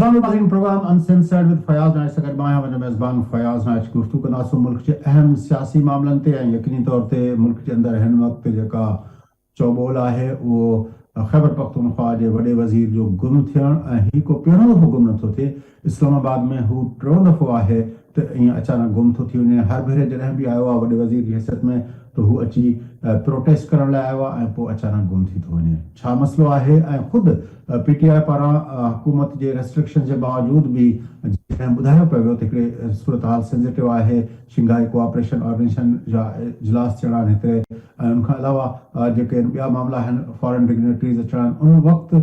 السلام علیکم programme انسنسرڈ with Fayyaz Naich سگر میں ہوں میزبان فیاض نائچ گفتگو کناسو ملک کے اہم سیاسی معاملن تے یقینی طور تے ملک کے اندر ہن وقت جکا چوبول ہے وہ خیبر پختونخوا کے وڈے وزیر جو گم تھن ہی کو پہروں دفعہ گم نتھو تھے اسلام آباد میں ہو ٹروں دفعہ ہے تو اچانک گم تھو تھی انہیں ہر بھیرے جڏهं بھی آیا وڈے وزیر کی حیثیت میں تو وہ اچھی پروٹیسٹ کرن لائے آیا پو اچانک گم تھی تو ونے چھا مسئلہ ہے خود پی ٹی آئی پارا حکومت کے ریسٹرکشن کے باوجود بھی جن بدایا پو تو صورتحال سینسٹیو ہے شنگھائی کوآپریشن آرگنائزیشن جا اجلاس چڑھان ہترے ان کا علاوہ جے بیا معاملہ ہیں فارن ڈگنیٹریز اچان ان وقت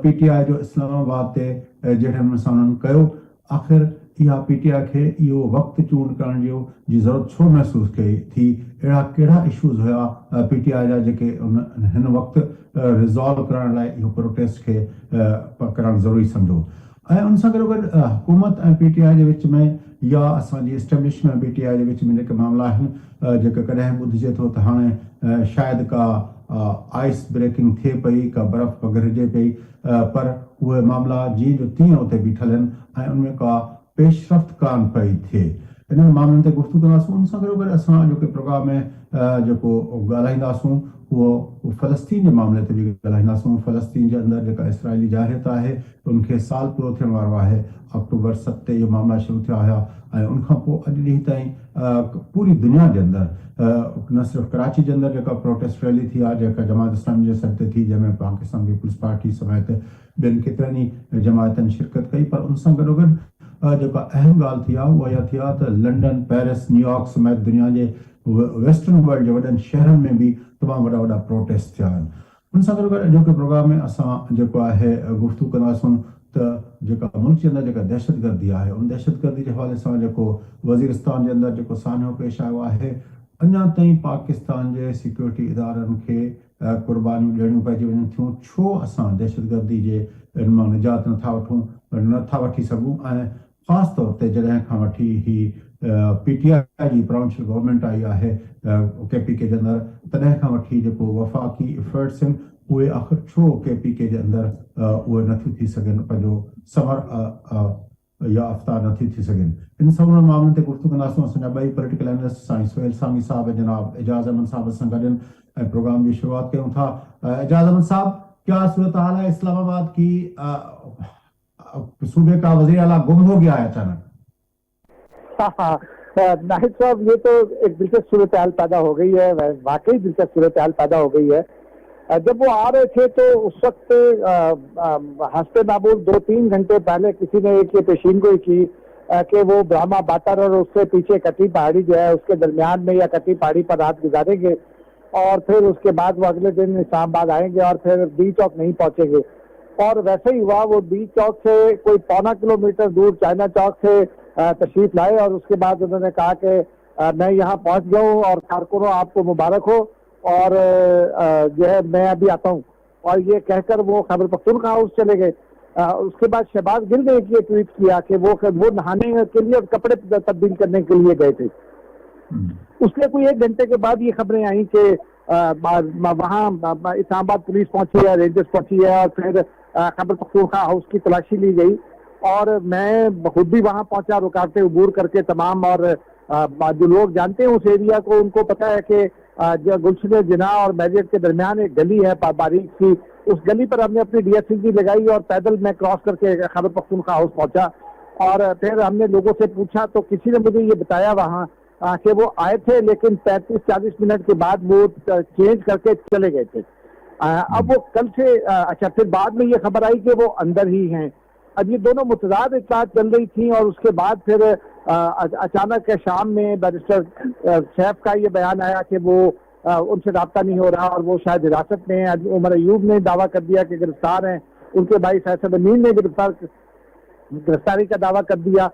پی ٹی آئی جو اسلام آباد تے جن انسانن کیو آخر یا پی ٹی آئی کے یہ وقت چون کرن جو جی ضرورت چھو محسوس کی تھی اڑا کیڑا ایشوز ہوا پی ٹی آئی جا جے ہن وقت ریزالو کرن لائے یہ پروٹیسٹ کے کرن ضروری سمجھو ان سے گڈ حکومت پی ٹی آئی وچ میں یا اسان اسٹیبلشمنٹ پی ٹی آئی وچ میں جو معاملہ ہیں جو کدیں بدھجے تو ہاں شاید کا آئس بریکنگ تھے پئی کا برف پگھرجے پئی پر وہ معاملہ جی جو تین اتنے بیٹھل ہیں ان میں کا پیش رفت کان پئی تھے ان معاملن تے گفتگو کناسوں ان سے گڈ اسان جو پروگرام میں جو ڳالهائينداسوں وہ فلسطین کے معاملے تے بھی ڳالهائينداسوں فلسطین کے اندر جو اسرائیلی جارحیت ہے ان کے سال پورو تھن وارو ہے اکتوبر 7 یہ معاملہ شروع تھیا ہے ان کا پو اج ڈی تائیں پوری دنیا کے اندر نہ صرف کراچی کے اندر جو پروٹیسٹ ریلی تھی جو جماعت اسلامی کے سر تھی جن میں پاکستان پیپلز پارٹی سمیت بین کترنی جماعتن شرکت کئی پر ان سے گڈو گڈ جو اہم گال تھی وہ یہ تھی تو لنڈن پیرس نیو یارک سمیت دنیا کے ویسٹرن ورلڈ کے وڈن شہرن میں بھی تمام وڈا وڈا پروٹیسٹ تھیا ان سے گڈو گڈ جو پروگرام میں اساں جو ہے گفتگو کناسوں تو جو ملک کے اندر جو دہشت گردی ہے ان دہشت گردی کے حوالے سے جو وزیرستان کے اندر جو سانحو پیش آیا ہے انا تائیں پاکستان کے سیکورٹی ادارن کے قربانیوں ڈیڑیوں پی ون تھوں چھو اساں دہشت گردی کے ان میں نجات نتھا وٹھی سگوں خاص طور تے جڏهं کھان وٹھی ہی پی ٹی آئی جی پروونشل گورنمنٹ آئی ہے کے پی کے اندر تڏهं کھان وٹھی جو وفاقی ایفرٹس وہ آخر چھو کے پی کے اندر وہ نٿي تھی سگن پنجو سمر یا افطار نٿي تھی سگن ان سب معاملن تے گفتگو کناسوں اساں بئی پولیٹیکل اینالسٹ سائنس سہیل سامی صاحب جناب اعجاز احمد صاحب سے گڈن پروگرام کی شروعات کروں تھا اعجاز احمد صاحب کیا صورتحال ہے اسلام آباد کی صوبے کا وزیر اعلیٰ گم ہو گیا ہے اچانک ناہید صاحب یہ تو ایک دلچسپ صورتحال پیدا ہو گئی ہے واقعی دلچسپ صورتحال پیدا ہو گئی ہے جب وہ آ رہے تھے تو اس وقت ہنستے نابود 2-3 گھنٹے پہلے کسی نے ایک یہ پیشین گوئی کی کہ وہ برہما باتر اور اس سے پیچھے کٹی پہاڑی جو ہے اس کے درمیان میں یا کٹی پہاڑی پر رات گزاریں گے اور پھر اس کے بعد وہ اگلے دن اسلام آباد آئیں گے اور پھر ڈی چوک نہیں پہنچیں گے اور ویسے ہی ہوا وہ ڈی چوک سے کوئی 0.25 کلومیٹر دور چائنا چوک سے تشریف لائے اور اس کے بعد انہوں نے کہا کہ میں یہاں پہنچ گیا ہوں اور کارکنوں آپ کو مبارک ہو اور جو ہے میں ابھی آتا ہوں اور یہ کہہ کر وہ خیبر پختونخوا ہاؤس چلے گئے اس کے بعد شہباز گل نے ایک یہ ٹویٹ کیا کہ وہ نہانے کے لیے اور کپڑے تبدیل کرنے کے لیے گئے تھے اس کے کوئی 1 گھنٹے کے بعد یہ خبریں آئیں کہ وہاں اسلام آباد پولیس پہنچی ہے رینجرز پہنچی ہے اور پھر خیبر پختونخوا ہاؤس کی تلاشی لی گئی اور میں خود بھی وہاں پہنچا رکاوٹیں عبور کر کے تمام اور جو لوگ جانتے ہیں اس ایریا کو ان کو پتا ہے کہ گلشن جناح اور میجر کے درمیان ایک گلی ہے باریک سی اس گلی پر ہم نے اپنی ڈی ایس سی لگائی اور پیدل میں کراس کر کے خیبر پختونخوا ہاؤس پہنچا اور پھر ہم نے لوگوں سے پوچھا تو کسی نے مجھے یہ بتایا وہاں کہ وہ آئے تھے لیکن 35-40 منٹ کے بعد وہ چینج کر کے چلے گئے تھے اب وہ کل سے اچھا پھر بعد میں یہ خبر آئی کہ وہ اندر ہی ہیں اب یہ دونوں متضاد اطلاعات چل رہی تھیں اور اس کے بعد پھر اچانک شام میں بیرسٹر سیف کا یہ بیان آیا کہ وہ ان سے رابطہ نہیں ہو رہا اور وہ شاید حراست میں ہیں عمر ایوب نے دعویٰ کر دیا کہ گرفتار ہیں ان کے بھائی فیصل امین نے گرفتاری کا دعویٰ کر دیا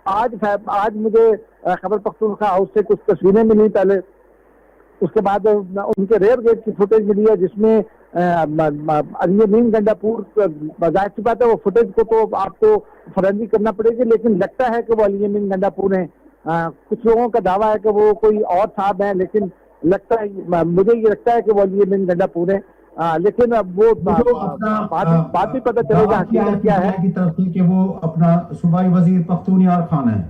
آج مجھے خیبر پختونخوا ہاؤس سے کچھ تصویریں ملی پہلے اس کے بعد ان کے ریئر گیٹ کی فوٹیج ملی ہے جس میں علی امین گنڈا پور ظاہر سی بات ہے وہ فوٹیج کو تو آپ کو فورینسک کرنا پڑے گی لیکن لگتا ہے کہ وہ علی امین گنڈا پور ہیں کچھ لوگوں کا دعویٰ ہے کہ وہ کوئی اور صاحب ہیں لیکن مجھے یہ لگتا ہے کہ وہ علی امین گنڈا پور ہیں लेकिन अब वो जो अपना बाद में पता चलेगा दावा किया है हकीकत क्या है। PTI की तरफ से कि वो अपना सूबाई वजीर पख्तून यार खान है।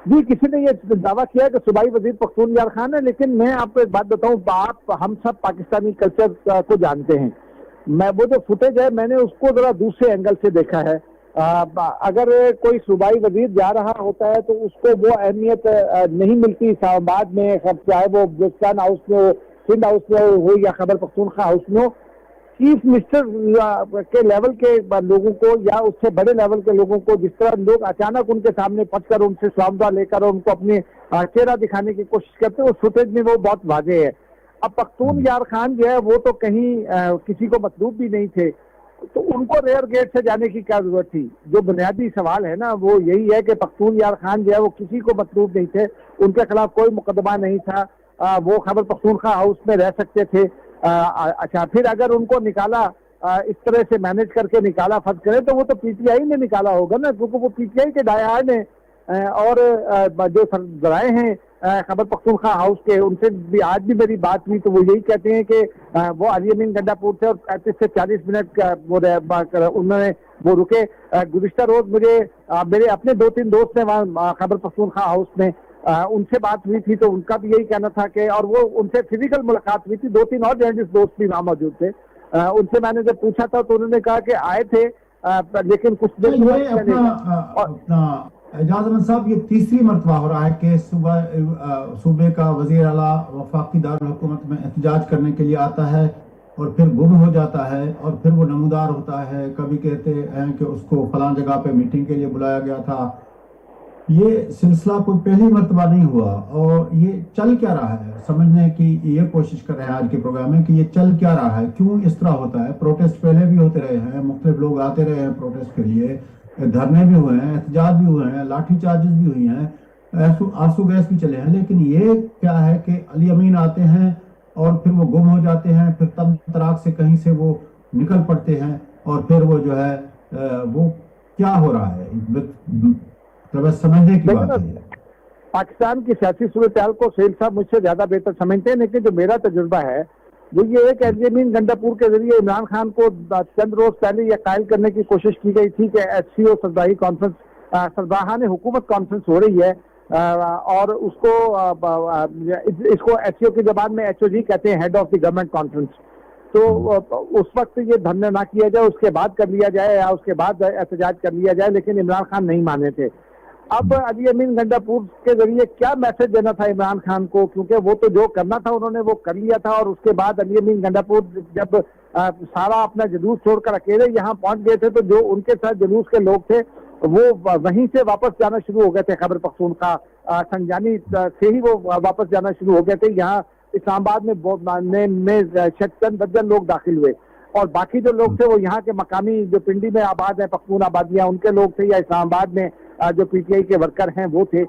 जी, किसी ने ये दावा किया है कि सूबाई वजीर पख्तून यार खान है, लेकिन मैं आपको एक बात बताऊं, आप हम सब पाकिस्तानी कल्चर को जानते हैं। मैं वो जो फुटेज है मैंने उसको जरा दूसरे एंगल से देखा है। अगर कोई सूबाई वजीर जा रहा होता है तो उसको वो अहमियत नहीं मिलती इस्लामाबाद में, चाहे वो बलूचिस्तान हाउस में हो, सिंध हाउस में हो या खैबर पख्तूनख्वा हाउस में हो। चीफ मिनिस्टर के लेवल के लोगों को या उससे बड़े लेवल के लोगों को जिस तरह लोग अचानक उनके सामने पहुंचकर उनसे सलाम लेकर उनको अपने चेहरा दिखाने की कोशिश करते हैं, उस फुटेज में वो बहुत वाजे है। अब पख्तून यार खान जो है वो तो कहीं किसी को मतलूब भी नहीं थे, तो उनको रेयर गेट से जाने की क्या जरूरत थी। जो बुनियादी सवाल है ना वो यही है कि पख्तून यार खान जो है वो किसी को मतलूब नहीं थे, उनके खिलाफ कोई मुकदमा नहीं था, वो खैबर पख्तूनख्वा हाउस में रह सकते थे। अच्छा, फिर अगर उनको निकाला इस तरह से मैनेज करके निकाला फर्ज करें तो वो तो पीटीआई ने निकाला होगा ना, क्योंकि वो पीटीआई के डायहार्ड ने और जो जराए हैं खैबर पख्तूनख्वा हाउस के, उनसे भी आज भी मेरी बात हुई तो वो यही कहते हैं कि वो अली अमीन गंडापुर से और 35 से 40 मिनट का उन्होंने वो रुके। गुज़िश्ता रोज मुझे मेरे अपने 2-3 दोस्त हैं वहाँ खैबर पख्तूनख्वा हाउस में, उनसे बात हुई थी तो उनका भी यही कहना था कि, और वो उनसे फिजिकल मुलाकात हुई थी, 2-3 और जर्नलिस्ट दोस्त भी वहाँ मौजूद थे। उनसे मैंने जब पूछा था तो उन्होंने कहा कि आए थे लेकिन कुछ देर अपना एजाज अहमद साहब, ये तीसरी मरतबा हो रहा है कि सूबे का वजीर आला वफाकी दारुल हुकूमत में एहतजाज करने के लिए आता है और फिर गुम हो जाता है और फिर वो नमूदार होता है। कभी कहते हैं कि उसको फलां जगह पे मीटिंग के लिए बुलाया गया था। ये सिलसिला कोई पहली मरतबा नहीं हुआ और ये चल क्या रहा है समझने की ये कोशिश कर रहे हैं आज के प्रोग्राम में कि ये चल क्या रहा है, क्यों इस तरह होता है। प्रोटेस्ट पहले भी होते रहे हैं, मुख्तलिफ लोग आते रहे हैं प्रोटेस्ट के लिए, धरने भी हुए हैं, एहतजाज भी हुए हैं, लाठी चार्जेस भी हुई हैं, आंसू गैस भी चले हैं। लेकिन ये क्या है कि अली अमीन आते हैं और फिर वो गुम हो जाते हैं, फिर तब तराक से कहीं से वो निकल पड़ते हैं और फिर वो जो है वो क्या हो रहा है तो बस समझने की बात है। पाकिस्तान की सियासी सूरत हाल को सेल साहब मुझसे ज्यादा बेहतर समझते हैं, लेकिन जो मेरा तजुर्बा है वो ये है कि अली अमीन गंडापुर के जरिए इमरान खान को चंद रोज पहले यह कायल करने की कोशिश की गई थी कि HCO सरबराही कॉन्फ्रेंस, सरबराहान हुकूमत कॉन्फ्रेंस हो रही है और उसको इसको HCO की जबान में HOG कहते हैं, हेड ऑफ द गवर्नमेंट कॉन्फ्रेंस। तो उस वक्त ये धरना ना किया जाए, उसके बाद कर लिया जाए या उसके बाद एहतजाज कर लिया जाए, लेकिन इमरान खान नहीं माने थे। अब अली अमीन गंडापुर के जरिए क्या मैसेज देना था इमरान खान को, क्योंकि वो तो जो करना था उन्होंने वो कर लिया था और उसके बाद अली अमीन गंडापुर जब सारा अपना जुलूस छोड़कर अकेले यहाँ पहुंच गए थे तो जो उनके साथ जुलूस के लोग थे वो वहीं से वापस जाना शुरू हो गए थे। खैबर पख्तूनख्वा संजानी से ही वो वापस जाना शुरू हो गए थे। यहाँ इस्लामाबाद में चंद दर्जन लोग दाखिल हुए और बाकी जो लोग थे वो यहाँ के मकामी जो पिंडी में आबाद है, पख्तून आबादियाँ, उनके लोग थे, या इस्लामाबाद में जो PTI के वर्कर हैं वो थे।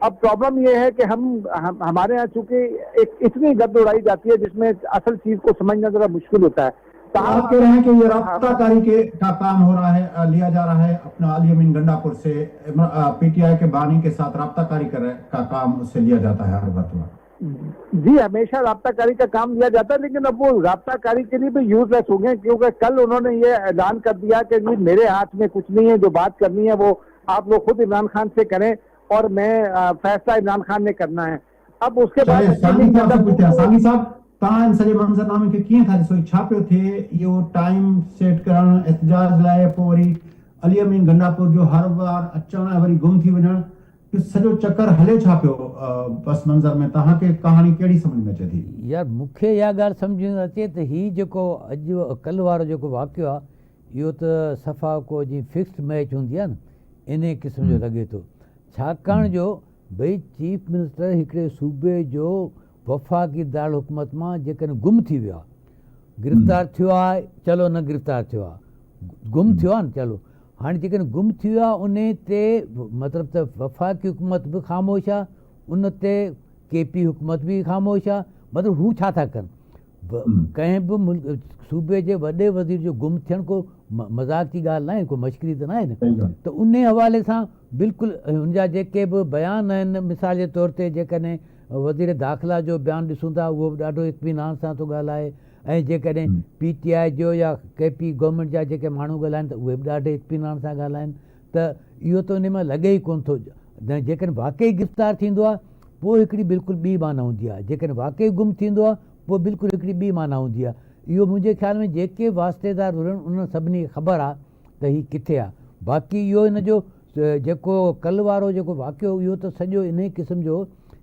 अब प्रॉब्लम ये है कि हमारे यहाँ चूंकि एक इतनी गद्द उड़ाई जाती है जिसमें असल चीज को समझना जरा मुश्किल होता है। तो आप कह रहे हैं कि ये राब्ताकारी का काम हो रहा है, लिया जा रहा है अपना अली अमीन गंडापुर से PTI के बानी के साथ राब्ताकारी का काम उससे लिया जाता है हर वक्त? जी, हमेशा राब्ताकारी का काम लिया जाता है, लेकिन अब वो राब्ताकारी के लिए भी यूजलेस हो गए, क्योंकि कल उन्होंने ये ऐलान कर दिया कि जी मेरे हाथ में कुछ नहीं है, जो बात करनी है वो आप लोग खुद इमरान खान से करें और मैं फैसला इमरान खान ने करना है। अब उसके बाद सानी साहब तान सजे मंजरनामे के किए था जिसो छापियो थे यो टाइम सेट करण एहतजाज लाए पोरी अली अमीन गंडापुर जो हर बार अचण वरी गुम थी वञण सॼो चक्कर हले छापियो बस मंज़र में तव्हां खे कहाणी कहिड़ी सम्झ में अचे थी? यार मूंखे इहा ॻाल्हि सम्झ में अचे त हीउ जेको अॼु कल्ह वारो जेको वाक़ियो आहे इहो त सफ़ा को जीअं फिक्स्ड मैच हूंदी आहे न इन क़िस्म जो लॻे थो। छाकाणि जो भई चीफ मिनिस्टर हिकिड़े सूबे जो वफ़ाक़ी दारुल हुकूमत मां जेकॾहिं गुम थी वियो आहे, गिरफ़्तार थियो आहे, चलो न गिरफ़्तार थियो आहे, गुम थियो आहे न, चलो हाणे जेकॾहिं गुम थी वियो आहे उन ते मतिलबु त वफ़ाक़ी हुकूमत बि ख़ामोश आहे, उन ते KP हुकूमत बि ख़ामोश आहे। मतिलबु हू छा था कनि? कंहिं बि मुल्क सूबे जे वॾे वज़ीर जो गुम थियणु को मज़ाक जी ॻाल्हि न आहे, को मश्करी त न आहे न। त उन हवाले सां बिल्कुलु हुनजा जेके बि बयान आहिनि, मिसाल जे तौर ते जेकॾहिं वज़ीर दाख़िला जो बयानु ॾिसूं था उहो बि ॾाढो इत्मीनान सां थो ॻाल्हाए, ऐं जेकॾहिं PTI जो या KP गवर्नमेंट जा जेके माण्हू ॻाल्हाइनि त उहे बि ॾाढे इत्मीनान सां ॻाल्हाइनि, त इहो त उन में लॻे ई कोन थो। जेकॾहिं वाक़ई गिरफ़्तार थींदो आहे पोइ हिकिड़ी बिल्कुलु ॿी माना हूंदी आहे, जेकॾहिं वाक़ई गुम थींदो आहे पोइ बिल्कुलु हिकिड़ी ॿी माना हूंदी आहे। इहो मुंहिंजे ख़्याल में जेके वास्तेदार हुजनि उन्हनि सभिनी खे ख़बर आहे त हीउ किथे आहे। बाक़ी इहो हिन जो जेको कल्ह वारो जेको वाक़ियो इहो त सॼो इन क़िस्म जो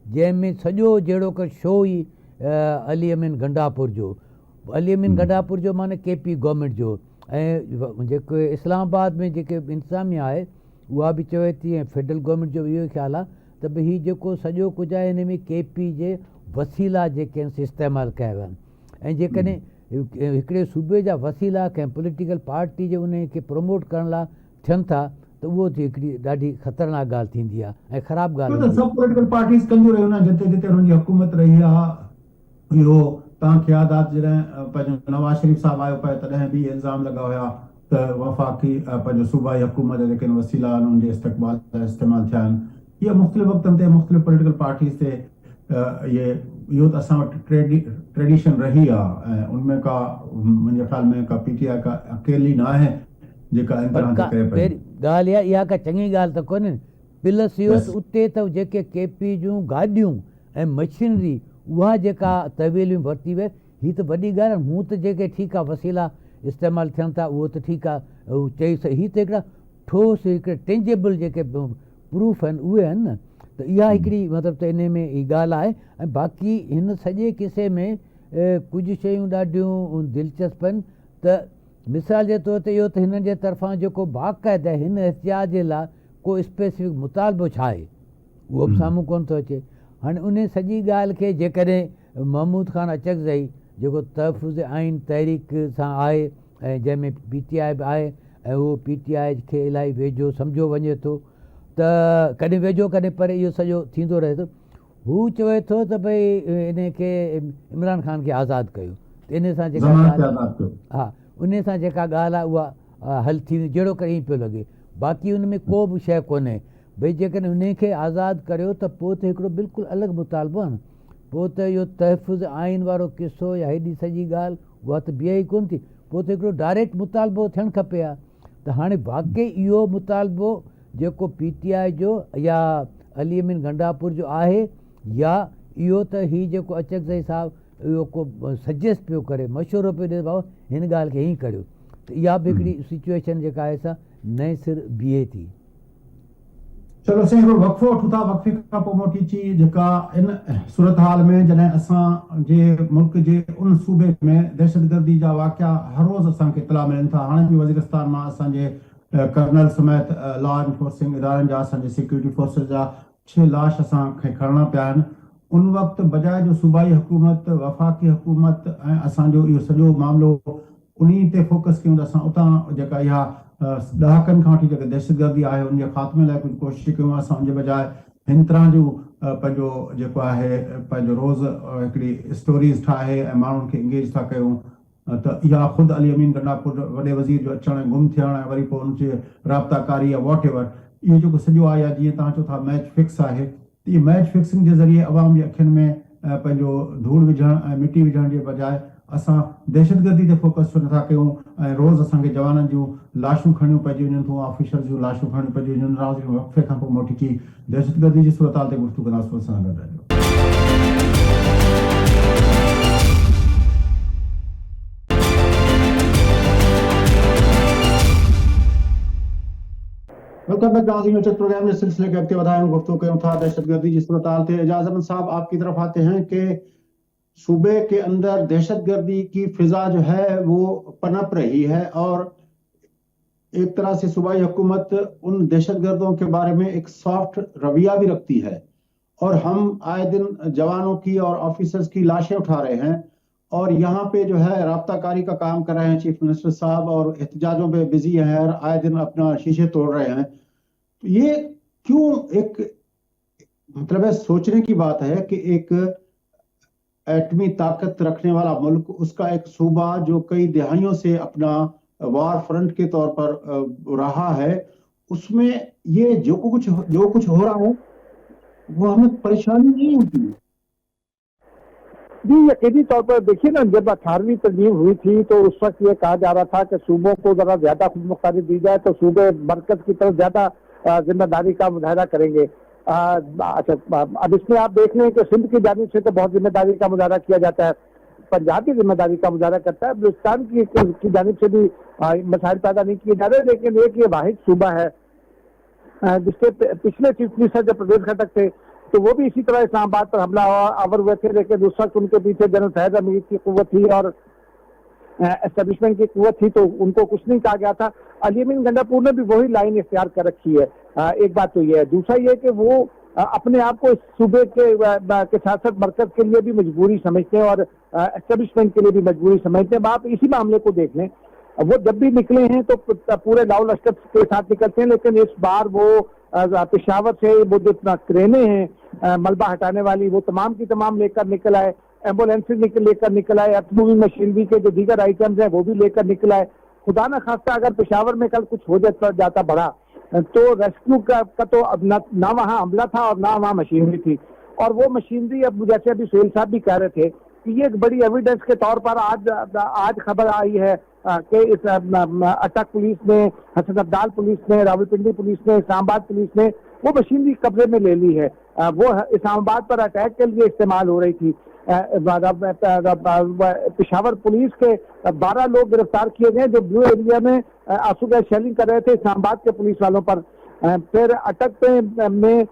जंहिंमें सॼो जहिड़ो का शो ई अली अमीन गंडापुर जो, अली अमीन गंडापुर जो माने KP गवर्नमेंट जो, ऐं जेके इस्लामाबाद में जेके इंतिज़ामिया आहे उहा बि चवे थी, ऐं फेडरल गवर्नमेंट जो इहो ई ख़्यालु आहे त भई हीउ जेको सॼो कुझु आहे हिन में KP जे वसीला जेके आहिनि इस्तेमालु कया विया आहिनि। ऐं जेकॾहिं हिकिड़े सूबे जा वसीला कंहिं पॉलिटिकल पार्टी जे उन खे प्रमोट करण लाइ थियनि था त उहो हिकिड़ी ॾाढी ख़तरनाक ॻाल्हि थींदी आहे ऐं ख़राबु ॻाल्हि। सभु पॉलिटिकल पार्टीज़ कंदियूं रहियूं न, जिते जिते हुननि जी हुकूमत रही आहे। इहो तव्हांखे यादि आहे जॾहिं पंहिंजो नवाज़ शरीफ़ साहिबु आयो पिए तॾहिं बि इल्ज़ाम लॻा हुया त वफ़ाक़ी पंहिंजो सूबाई हुकूमत जेके वसीला आहिनि उनजे इस्तेमाल इस्तेमालु थिया आहिनि। इहे मुख़्तलिफ़ वक़्तनि ते मुख़्तलिफ़ पॉलिटिकल पार्टीज़ ते इहो त असां वटि ट्रेडिशन रही आहे, ऐं उनमें का मुंहिंजे ख़्याल में का PTI का अकेली न आहे जेका इन तरह जे करे पई। ॻाल्हि इहा का चङी ॻाल्हि त कोन्हे, प्लस इहो त उते त जेके KP जूं गाॾियूं ऐं मशीनरी उहा जेका तवीलियूं वरिती वे, हीअ त वॾी ॻाल्हि आहे। हूं त जेके ठीकु आहे वसीला इस्तेमालु थियनि था उहो त ठीकु आहे, चई हीअ त हिकिड़ा ठोस हिकिड़े टेंजेबल जेके प्रूफ आहिनि उहे आहिनि न, त इहा हिकिड़ी मतिलबु त इन में ई ॻाल्हि आहे। ऐं बाक़ी हिन सॼे किसे में कुझु शयूं ॾाढियूं दिलचस्प आहिनि। त मिसाल जे तौर ते इहो त हिननि जे तरफ़ां जेको बाक़ाइदा हिन एहतियात जे लाइ को स्पेसिफिक मुतालबो छा आहे उहो बि साम्हूं कोन थो अचे। हाणे उन सॼी ॻाल्हि खे जेकॾहिं महमूद ख़ान अचकज़ई जेको तहफ़ुज़ आइन तहरीक सां आहे ऐं जंहिंमें PTI बि आहे ऐं उहो PTI खे इलाही वेझो सम्झो वञे थो, त कॾहिं वेझो कॾहिं परे इहो सॼो थींदो रहे थो। हू चवे थो त भई इन खे इमरान ख़ान खे आज़ादु कयो, त इन सां जेका हा उन सां जेका ॻाल्हि आहे उहा हल थी जहिड़ो करे ईअं पियो लॻे। बाक़ी उन में को बि शइ कोन्हे भई जेकॾहिं उन खे आज़ादु करियो त पोइ त हिकिड़ो बिल्कुलु अलॻि मुतालबो आहे न, पोइ त इहो तहफ़ुज़ आइन वारो किसो या हेॾी सॼी ॻाल्हि उहा त बीहे ई कोन थी, पोइ त हिकिड़ो डायरेक्ट मुतालबो थियणु खपे आहे। त हाणे वाक़ई इहो मुतालबो जेको PTI जो या अली अमीन गंडापुर जो आहे, या इहो त हीउ जेको अचकज़ई साहिबु इहो को सजेस्ट पियो करे मशवरो पियो ॾिए भाउ हिन ॻाल्हि खे हीअं करियो, त इहा बि हिकिड़ी सिचुएशन जेका आहे सा नए सिर बीहे थी। चलो साईं हिकिड़ो वक़फ़ो वठूं था, वक़फ़े खां पोइ मोटी अची जेका इन सूरत हाल में जॾहिं असांजे मुल्क जे उन सूबे में दहशतगर्दी जा वाक़िया हर रोज़ असांखे इतला मिलनि था। हाणे बि वज़ीरिस्तान मां असांजे कर्नल समेत लॉ एनफोर्सिंग इदारनि जा असांजे सिक्योरिटी फोर्सिस जा 6 लाश असांखे खणणा पिया आहिनि। उन वक़्तु बजाए जो सूबाई हुकूमत वफ़ाक़ी हुकूमत ऐं असांजो इहो सॼो मामिलो उन ते फोकस कयूं त असां उतां जेका इहा ॾहाकनि खां वठी जेका दहशतगर्दी आहे उनजे ख़ात्मे लाइ कुझु कोशिशि कयूं। असां उनजे बजाए हिन तरह जूं पंहिंजो जेको आहे पंहिंजो रोज़ हिकिड़ी स्टोरीज़ ठाहे ऐं माण्हुनि खे इंगेज था कयूं, त इहा ख़ुदि अली अमीन गंडापुर वॾे वज़ीर जो अचणु ऐं गुम थियणु ऐं वरी पोइ उनजे राब्ताकारी या वॉट एवर इहो जेको सॼो आहे, या जीअं तव्हां चओ था मैच फिक्स आहे, त इहे मैच फिक्सिंग जे ज़रिए अवाम जे अखियुनि में पंहिंजो धूड़ विझणु ऐं मिटी विझण जे बजाए असां दहशतगर्दी ते फोकस छो नथा कयूं ऐं रोज़ असांखे जवाननि जूं लाशूं खणियूं पइजी वञनि थियूं, ऑफिसर जूं लाशूं खणियूं पइजी वञनि। वक़फ़े खां पोइ मोटी अची दहशतगर्दी जी सूरत हाल ते गुफ़्तगू कंदासीं सां गॾु। वेलकम बैक नाज़रीन, उचित प्रोग्राम में सिलसिले के अगते वधायूं गुफ्तगू कयूं था दहशतगर्दी जी सूरत हाल थे। एजाज अहमद साहब आपकी तरफ आते हैं कि सूबे के अंदर दहशतगर्दी की फिजा जो है वो पनप रही है और एक तरह से सूबाई हुकूमत उन दहशतगर्दों के बारे में एक सॉफ्ट रवैया भी रखती है, और हम आए दिन जवानों की और ऑफिसर्स की लाशें उठा रहे हैं और यहाँ पे जो है राब्ताकारी का काम कर रहे हैं चीफ मिनिस्टर साहब, और एहतजाजों पे बिजी हैं और आए दिन अपना शीशे तोड़ रहे हैं। तो ये क्यों एक मतलब है सोचने की बात है कि एक एटमी ताकत रखने वाला मुल्क, उसका एक सूबा जो कई दिहाइयों से अपना वार फ्रंट के तौर पर रहा है, उसमें ये जो कुछ हो रहा है वो हमें परेशानी नहीं होती। जी, यकीनी तौर पर देखिए ना, जब 18वीं तरमीम हुई थी तो उस वक्त ये कहा जा रहा था कि सूबों को जरा ज्यादा खुद मुख्तारी दी जाए तो सूबे मरकज की तरफ ज्यादा जिम्मेदारी का मुजाहरा करेंगे। अच्छा, अब इसमें आप देख लें कि सिंध की जानिब से तो बहुत जिम्मेदारी का मुजाहरा किया जाता है, पंजाब की जिम्मेदारी का मुजाहरा करता है, बलूचिस्तान की जानिब से भी मसाइल पैदा नहीं किए जा रहे, लेकिन एक ये वाहिद सूबा है जिसके पिछले चीफ मिनिस्टर जब प्रदेश घटक थे तो वो भी इसी तरह इस्लामाबाद पर हमला आवर हुए थे, लेकिन उस वक्त उनके पीछे जनरल फैज अमीर की कुव्वत थी और एस्टेब्लिशमेंट की कुव्वत थी, तो उनको कुछ नहीं कहा गया था। अली अमीन गंडापुर ने भी वही लाइन इख्तियार कर रखी है। एक बात तो ये है, दूसरा ये कि वो अपने आप को इस सूबे के साथ साथ मरकज के लिए भी मजबूरी समझते हैं और एस्टेब्लिशमेंट के लिए भी मजबूरी समझते हैं। आप इसी मामले को देख लें, वो जब भी निकले हैं तो पूरे लाओ लश्कर के साथ निकलते हैं, लेकिन इस बार वो पेशावर से वो जितना क्रेने हैं मलबा हटाने वाली वो तमाम की तमाम लेकर निकल आए, एम्बुलेंसेज लेकर निकल आए, अर्थ मूविंग मशीनरी के जो दीगर आइटम्स हैं वो भी लेकर निकल आए। खुदा न खास्ता अगर पेशावर में कल कुछ हो जाता बड़ा तो रेस्क्यू का तो अब ना वहाँ हमला था और ना वहाँ मशीनरी थी, और वो मशीनरी अब जैसे अभी सुहेल साहब भी कह रहे थे कि ये एक बड़ी एविडेंस के तौर पर आज खबर आई है कि इस अटक पुलिस ने, हसन अब्दाल पुलिस ने, रावलपिंडी पुलिस ने, इस्लामाबाद पुलिस ने वो मशीनरी कब्जे में ले ली है। वो इस्लामाबाद पर अटैक के लिए इस्तेमाल हो रही थी। पेशावर पुलिस के 12 लोग गिरफ्तार किए गए जो ब्लू एरिया में आंसू गैस शेलिंग कर रहे थे इस्लामाबाद के पुलिस वालों पर। फिर अटक में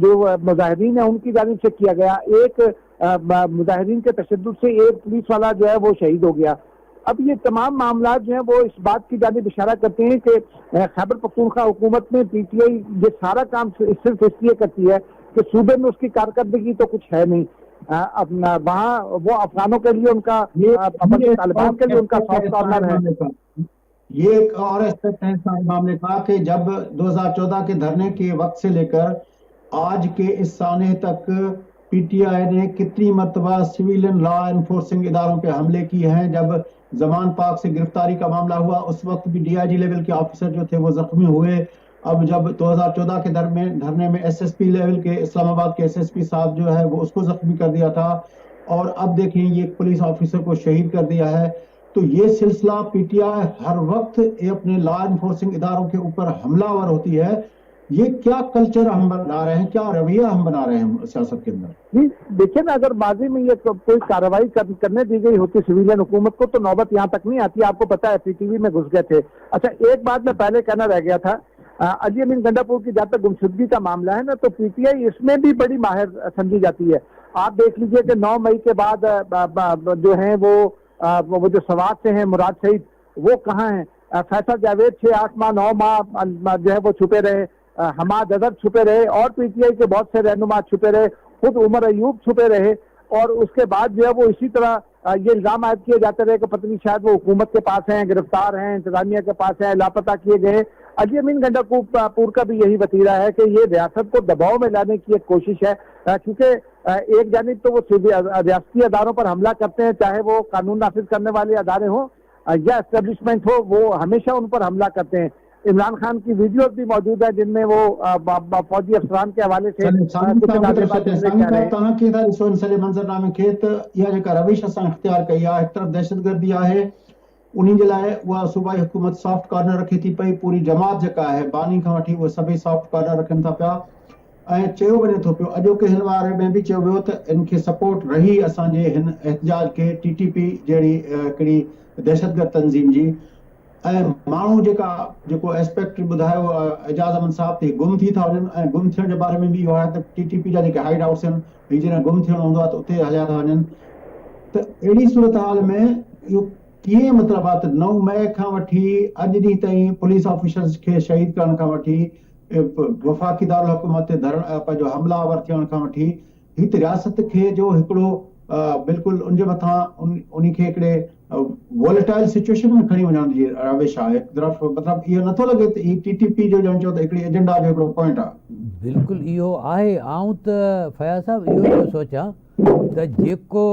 जो मुजाहिरीन है उनकी जानिब से किया गया, एक मुजाहिरीन के तशद्दुद से एक पुलिस वाला जो है वो शहीद हो गया। अब ये तमाम मामला जो है वो इस बात की जानिब इशारा करते हैं कि खैबर पख्तूनख्वा हुकूमत में पीटीआई ये सारा काम सिर्फ इसलिए करती है कि सूबे में उसकी कारकर्दगी तो कुछ है नहीं। अब वहाँ वो अफगानों के लिए उनका, तालिबान के लिए उनका सॉफ्ट कॉर्नर है। ये एक और एस्पेक्ट है सारे मामले का कि जब 2014 के धरने के वक्त से लेकर आज के इस साने तक पीटीआई ने कितनी मरतबा सिविलियन लॉ एनफोर्सिंग इदारों पे हमले किए हैं। जब जमान पाक से गिरफ्तारी का मामला हुआ उस वक्त भी डीआईजी लेवल के ऑफिसर जो थे वो जख्मी हुए। अब जब 2014 के धरने में एसएसपी लेवल के इस्लामाबाद के एसएसपी साहब जो है वो उसको जख्मी कर दिया था, और अब देखें ये पुलिस ऑफिसर को शहीद कर दिया है। तो ये सिलसिला पीटीआई हर वक्त अपने लॉ एनफोर्सिंग इदारों के ऊपर हमलावर होती है। ये क्या कल्चर हम बना रहे हैं, क्या रवैया हम बना रहे हैं सियासत के अंदर? जी देखिए ना, अगर माजी में ये कोई कार्रवाई करने दी गई होती सिविलियन हुकूमत को तो नौबत यहाँ तक नहीं आती। आपको पता है पीटीवी में घुस गए थे। अच्छा, एक बात मैं पहले कहना रह गया था, अली अमीन गंडापुर की जहाँ तक गुमशुदगी का मामला है ना, तो पीटीआई इसमें भी बड़ी माहिर समझी जाती है। आप देख लीजिए कि 9 मई के बाद जो है वो जो सवात से हैं मुराद सईद वो कहाँ हैं, फैसल जावेद 6-8 माह 9 माह जो है वो छुपे रहे, हमाद अजहर छुपे रहे और पीटीआई के बहुत से रहनुमा छुपे रहे, खुद उमर अयूब छुपे रहे, और उसके बाद जो है वो इसी तरह ये इल्जाम आयद किए जाते रहे कि पता नहीं शायद वो हुकूमत के पास हैं, गिरफ्तार हैं, इंतजामिया के पास हैं, लापता किए गए। अली अमीन गंडापुर का भी यही वतीरा है कि ये रियासत को दबाव में लाने की एक कोशिश है, क्योंकि एक जानिब तो वो रियासती अदारों पर हमला करते हैं, चाहे वो कानून नाफिज करने वाले अदारे हों या एस्टेब्लिशमेंट हो, वो हमेशा उन पर हमला करते हैं। इमरान खान की वीडियोस भी मौजूद है जिनमें वो फौजी अफसरान के हवाले से मंजरनामे खे इहा जेका रविश असां इख्तियार कई आहे, एक तरफ़ दहशतगर्दी आहे, उन्हीं जे लाइ उहा सूबाई हुकूमत सॉफ्ट कॉर्नर रखे थी पई, पूरी जमात जेका आहे बानी खां वठी उहे सभई सॉफ्ट कॉर्नर रखनि था पिया। ऐं चयो वञे थो पियो, अॼोके हिन वारे में बि चयो वियो त इनखे सपोर्ट रही असांजे हिन एहतजाज खे टीटीपी जहिड़ी हिकिड़ी दहशतगर्द तंज़ीम जी। ऐं माण्हू जेको एस्पेक्ट ॿुधायो एजाज़ अहमद साहब ते गुम थी था वञनि, ऐं गुम थियण जे बारे में बि इहो आहे त टीटीपी जा जेके हाइड आउट्स आहिनि हीअ जॾहिं गुम थियणो हूंदो आहे त उते हलिया था वञनि। त अहिड़ी सूरत हाल में इहो कीअं मतिलबु आहे त 9 मई खां वठी अॼु ॾींहुं ताईं पुलिस ऑफिसर्स खे शहीद करण खां वठी वफ़ाक़ी दारुल हुकूमत ते पंहिंजो हमलावर थियण खां वठी हीअ त रियासत खे जो हिकिड़ो बिल्कुलु उनजे मथां उनखे हिकिड़े वॉलेटाइल सिचुएशन में खणी वञण जी रविश आहे। एक तरफ़ मतिलबु इहो नथो लॻे त ही टीटीपी जो ॼण चओ त हिकिड़ी एजेंडा जो हिकिड़ो पॉइंट आहे। बिल्कुलु इहो आहे। आऊं त फयाज़ साहब इहो थो सोचां त जेको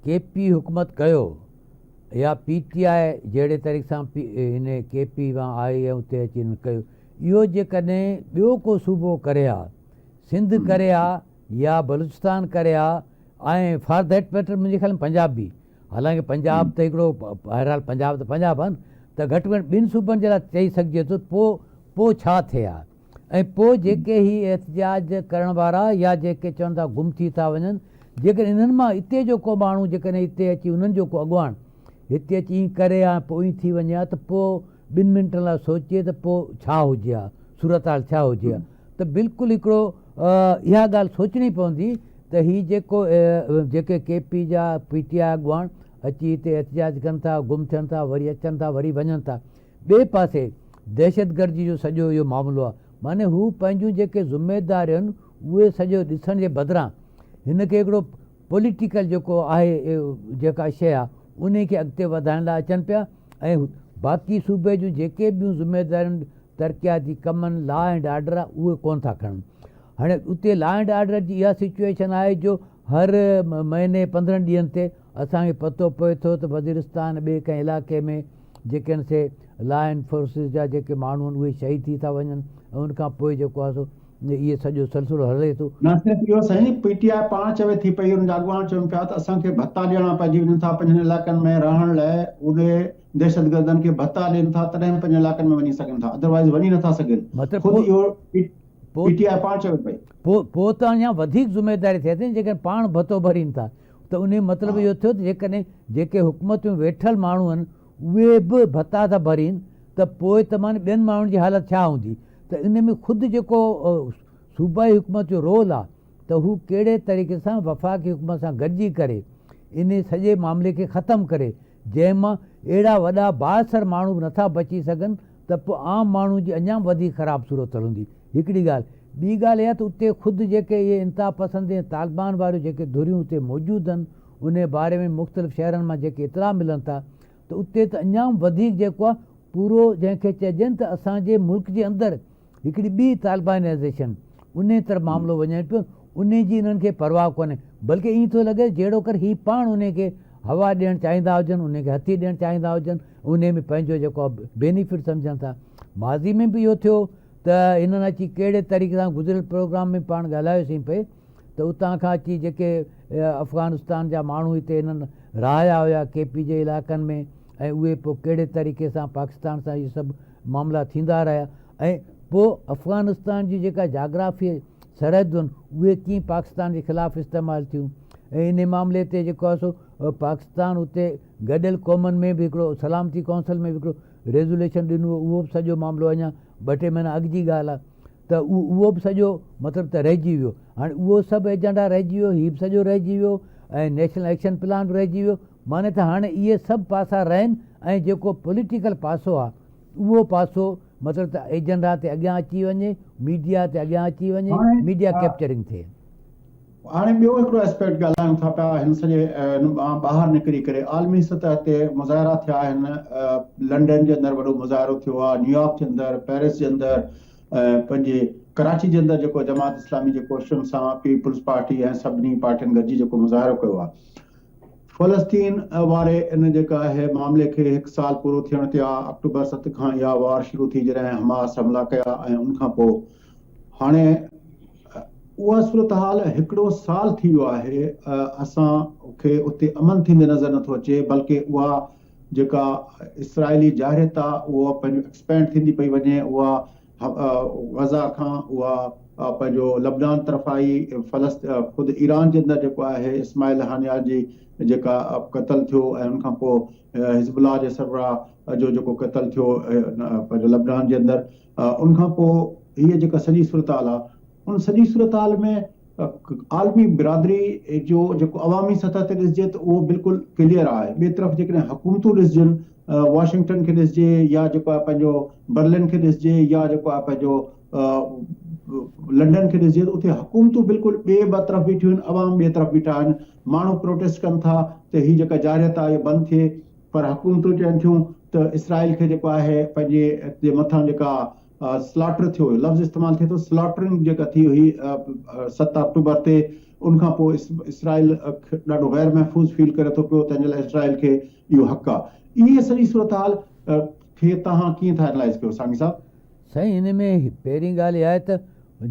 केपी हुकूमत कयो या पीटीआई जहिड़े तरीक़े सां हिन केपी मां आई ऐं उते अची कयो, इहो जेकॾहिं ॿियो को सूबो करे हा, सिंध करे हा या बलूचिस्तान करे हा, ऐं फॉर दैट मैटर मुंहिंजे ख़्याल में पंजाब बि, हालांकि पंजाब त हिकिड़ो बहरहाल पंजाब त पंजाब आहिनि, त घटि में घटि ॿिनि सूबनि जे लाइ चई सघिजे थो पोइ छा थिए हा। ऐं पोइ जेके ही एहतिजाज करण वारा या जेके चवनि था गुम थी था वञनि, जेकॾहिं इन्हनि मां हिते जो को माण्हू जेकॾहिं हिते अची उन्हनि जो को अॻुवाण हिते अची ईअं करे हा पोइ ईअं थी वञे हा, त पोइ 2 मिंटनि लाइ सोचे त पोइ छा हुजे हा, सूरत हाल छा हुजे हा। त बिल्कुलु हिकिड़ो इहा ॻाल्हि सोचणी पवंदी त हीअ जेके KP जा PTI अॻुवाण अची हिते एहतिजाज कनि था, गुम थियनि था, वरी अचनि था, वरी वञनि था। ॿिए पासे दहशतगर्दी जो सॼो इहो मामिलो आहे, माने हू पंहिंजूं जेके ज़िमेदारियूं आहिनि उहे सॼो ॾिसण जे बदिरां हिन खे हिकिड़ो पॉलिटिकल जेको आहे जेका शइ आहे उन खे अॻिते वधाइण लाइ अचनि पिया। ऐं बाक़ी सूबे जूं जेके ॿियूं ज़िमेदारियूं तरक़ियाती कमनि लॉ एंड ऑर्डर आहे उहे कोन था खणनि। हाणे उते लॉ एंड ऑर्डर जी इहा सिचुएशन आहे जो हर महीने 15 ॾींहंनि ते असांखे पतो पए थो त वज़ीरिस्तान ॿिए कंहिं इलाइक़े में जेके आहिनि से लॉ एंड फोर्सिस जा जेके माण्हू आहिनि उहे शहीद थी था वञनि, ऐं उनखां पोइ जेको आहे सो इहे सॼो सिलसिलो हले थो। न सिर्फ़ु इहो साईं, PTI पाण चवे थी पई, हुनजा अॻुवान चवनि पिया त असांखे भत्ता ॾियणा पइजी वञनि था पंहिंजनि इलाइक़नि में रहण लाइ, उहे दहशतगर्दनि खे भत्ता ॾियनि था तॾहिं पंहिंजे इलाइक़नि में वञी सघनि था, अदरवाइज़ वञी नथा सघनि। मतिलबु ख़ुदि इहो PTI पाण चवे पई। पोइ त अञा वधीक ज़िमेदारी थिए थी जेकॾहिं पाण भतो भरीनि था, त उन जो मतिलबु इहो थियो त जेकॾहिं जेके हुकूमत में वेठल माण्हू आहिनि उहे बि भत्ता था भरीनि, त पोइ त माने ॿियनि माण्हुनि जी हालत छा हूंदी। त इन में ख़ुदि जेको सूबाई हुकूमत जो रोल आहे त हू कहिड़े तरीक़े सां वफ़ाक़ी हुकूमत सां गॾिजी करे इन सॼे मामले खे ख़तमु करे, जंहिंमां अहिड़ा वॾा बासर माण्हू बि नथा बची सघनि, त पोइ आम माण्हू जी अञा वधीक ख़राबु सूरत हलंदी। हिकिड़ी ॻाल्हि, ॿी ॻाल्हि इहा त उते ख़ुदि जेके इहे इंतिहा पसंदि ऐं तालिबान वारियूं जेके धुरियूं उते मौजूदु आहिनि, उन बारे में मुख़्तलिफ़ शहरनि मां जेके इतला मिलनि था, त उते त अञा वधीक जेको आहे पूरो जंहिंखे चइजनि त असांजे मुल्क जे अंदरि हिकिड़ी ॿी तालिबानाइज़ेशन उन तरफ़ मामिलो वञे पियो, उन जी इन्हनि खे परवाह कोन्हे। बल्कि ईअं थो लॻे जहिड़ो कर हीअ पाण उन खे हवा ॾियणु चाहींदा हुजनि, उन खे हथी ॾियणु चाहींदा हुजनि, उन में पंहिंजो जेको आहे बेनिफिट सम्झनि था। माज़ी में बि इहो थियो त इन्हनि अची कहिड़े तरीक़े सां गुज़िरियल प्रोग्राम में पाण ॻाल्हायोसीं पए त उतां खां अची जेके अफ़गानिस्तान जा माण्हू हिते इन्हनि रहिया हुया KP जे इलाइक़नि में, ऐं उहे पोइ कहिड़े तरीक़े सां पाकिस्तान सां इहे सभु मामला थींदा रहिया, ऐं पोइ अफ़गानिस्तान जी जेका जाग्राफ़ी सरहदूं आहिनि उहे कीअं पाकिस्तान जे ख़िलाफ़ु इस्तेमालु थियूं। ऐं इन मामले ते जेको आहे सो पाकिस्तान उते गॾियल क़ौमनि में बि हिकिड़ो सलामती काउंसिल में बि हिकिड़ो रेज़ोल्यूशन ॾिनो, उहो बि सॼो मामिलो अञा 2-3 महीना अॻु जी ॻाल्हि आहे, त उहो बि सॼो मतिलबु त रहिजी वियो। हाणे उहो सभु एजेंडा रहिजी वियो, हीअ बि सॼो रहिजी वियो, ऐं नेशनल एक्शन प्लान बि रहिजी वियो। माने त हाणे इहे सभु पासा रहनि, ऐं जेको पॉलिटिकल पासो आहे उहो पासो मतिलबु त एजेंडा ते अॻियां अची वञे, मीडिया ते अॻियां अची वञे, मीडिया कैप्चरिंग थिए। हाणे ॿियो हिकिड़ो एस्पेक्ट ॻाल्हायूं था पिया हिन सॼे ॿाहिरि निकिरी करे, आलमी सतह ते मुज़ाहिरा थिया आहिनि। लंडन जे अंदरि वॾो मुज़ाहिरो थियो आहे, न्यूयॉर्क जे अंदरि, पेरिस जे अंदरि, पंहिंजे कराची जे अंदरि जेको जमात इस्लामी जे क्वेश्चन सां पीपुल्स पार्टी ऐं सभिनी पार्टियुनि गॾिजी जेको मुज़ाहिरो कयो आहे। फ़लस्तीन वारे इन जेका आहे मामले खे 1 साल पूरो थियण ते आहे। अक्टूबर 7 खां इहा वार शुरू थी जॾहिं हमास हमला कया, ऐं उनखां पोइ हाणे उहा सूरत हाल 1 साल थी वियो आहे। असांखे उते अमन थींदे नज़र नथो अचे, बल्कि उहा जेका इसराइली जाहिरियत आहे उहा पंहिंजो एक्सपेंड थींदी पई वञे। उहा गज़ा खां उहा पंहिंजो लबनान तरफ़ आई, ख़ुदि ईरान जे अंदरि जेको आहे इस्माइल हानिया जी जेका क़तल थियो, ऐं उनखां पोइ हिज़बुल्लाह जे सरबराह जो जेको क़तल थियो पंहिंजो लबनान जे अंदरि, उनखां पोइ हीअ जेका सॼी सूरत हाल आहे, उन सॼी सूरत हाल में आलमी बिरादरी जो जेको अवामी सतह ते ॾिसिजे त उहो बिल्कुलु क्लियर आहे। ॿिए तरफ़ जेकॾहिं हुकूमतूं ॾिसजनि, वॉशिंगटन खे ॾिसिजे, या जेको आहे पंहिंजो बर्लिन खे ॾिसिजे, या जेको आहे पंहिंजो लंडन खे ॾिसिजे, त उते हुकूमतूं बिल्कुलु ॿिए तरफ़ बीठियूं आहिनि, अवाम ॿिए तरफ़ बीठा आहिनि। माण्हू प्रोटेस्ट कनि था त हीअ जेका जारियत आहे इहा बंदि थिए, पर हुकूमतूं चवनि थियूं त इसराइल खे जेको आहे पंहिंजे मथां जेका स्लॉटर थियो, लफ़्ज़ इस्तेमालु थिए थो, स्लॉटरिंग जेका थी हुई 7 अक्टूबर ते, उनखां पोइ इसराइल ॾाढो गैर महफ़ूज़ फील करे थो पियो, तंहिंजे लाइ इसराइल खे इहो हक़ आहे। इहे सॼी सूरत हाल खे तव्हां कीअं था एनालाइज़ कयो सांगी साहब? साईं, हिन में पहिरीं ॻाल्हि इहा आहे त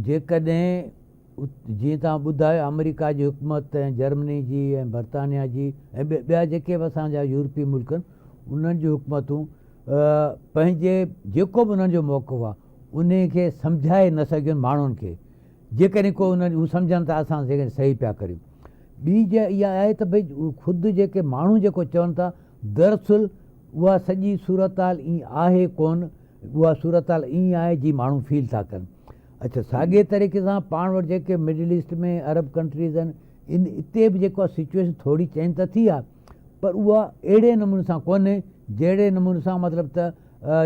जेकॾहिं जीअं तव्हां ॿुधायो अमेरिका जी हुकूमत ऐं जर्मनी जी ऐं बर्तानिया जी ऐं ॿिया जेके बि असांजा यूरोपीय मुल्क आहिनि उन्हनि जूं हुकूमतूं पंहिंजे जेको बि उन्हनि जो मौक़ो आहे उन खे सम्झाए न सघनि माण्हुनि खे, जेकॾहिं को उन्हनि हू सम्झनि था असां जेके सही पिया करियूं। ॿी इहा आहे त भई ख़ुदि जेके माण्हू जेको चवनि था दरअसल उहा सॼी सूरत हाल ईअं आहे कोन, उहा सूरत हाल ईअं आहे जीअं माण्हू फील था कनि। अच्छा, साॻिए तरीक़े सां पाण वटि जेके मिडिल ईस्ट में अरब कंट्रीज़ आहिनि हिते बि जेको आहे सिचुएशन थोरी चेंज त थी आहे, पर उहा अहिड़े नमूने सां कोन्हे जहिड़े नमूने सां मतिलबु त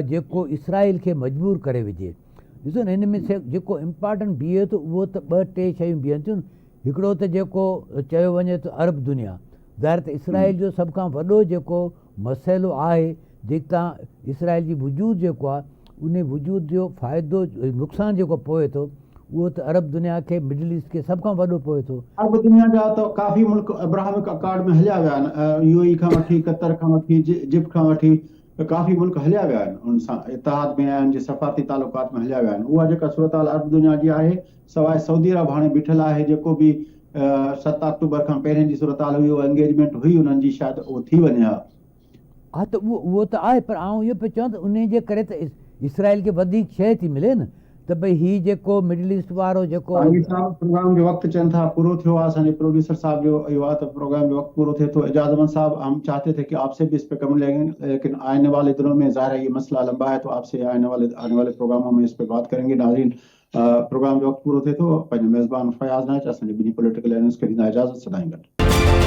जेको इसराइल खे मजबूर करे विझे। ॾिसो न, हिन में जेको इम्पॉर्टेंट बीहे थो उहो त ॿ टे शयूं बीहनि थियूं। हिकिड़ो त जेको चयो वञे त अरब दुनिया, ज़ाहिर त इसराइल जो सभ खां वॾो जेको मसइलो आहे, जेका इसराइल जी वजूद जेको आहे उन वजूद जो फ़ाइदो नुक़सानु जेको पवे थो उहो त अरब दुनिया खे मिडिल ईस्ट खे सभ खां वॾो पवे थो। अरब दुनिया जा त काफ़ी मुल्क अब्राहमिक अकार्ड में हलिया विया आहिनि, यूएई खां वठी कतर खां वठी इजिप्ट खां वठी काफ़ी मुल्क हलिया विया आहिनि, उन सां इतिहाद में आहिनि, जे सफ़ारती तालुकात में हलिया विया आहिनि। उहा जेका सूरत हाल अरब दुनिया जी आहे, सवाइ सऊदी अरब हाणे बीठल आहे, जेको बि 7 अक्टूबर खां पहिरियों जी सूरत हाल हुई, उहा एंगेजमेंट हुई उन्हनि जी, शायदि उहो थी वञे हा। हा त उहो त आहे, पर आउं इहो पियो चवां त उन जे करे त इसराइल खे वधीक शइ थी मिले न, त भई हीउ जेको मिडिल ईस्ट वारो जेको प्रोग्राम जो वक़्तु चवनि था पूरो थियो आहे, असांजे प्रोड्यूसर साहब जो इहो आहे त प्रोग्राम जो वक़्तु पूरो थिए थो। एजाज अहमद साहब, हम चाहते थे कि आपसे भी इस पे कमेंट लेंगे, लेकिन आने वाले दिनों में ज़ाहिर है ये मसला लंबा है, तो आपसे आने वाले प्रोग्रामों में इस पे बात करेंगे। नाज़रीन, प्रोग्राम जो वक़्तु पूरो थिए थो। पंहिंजो मेज़बान फयाज़ नाच असांजे ॿिन्ही पॉलिटिकल एनालिस्ट खे ॾींदा इजाज़त। सदाईं गॾु।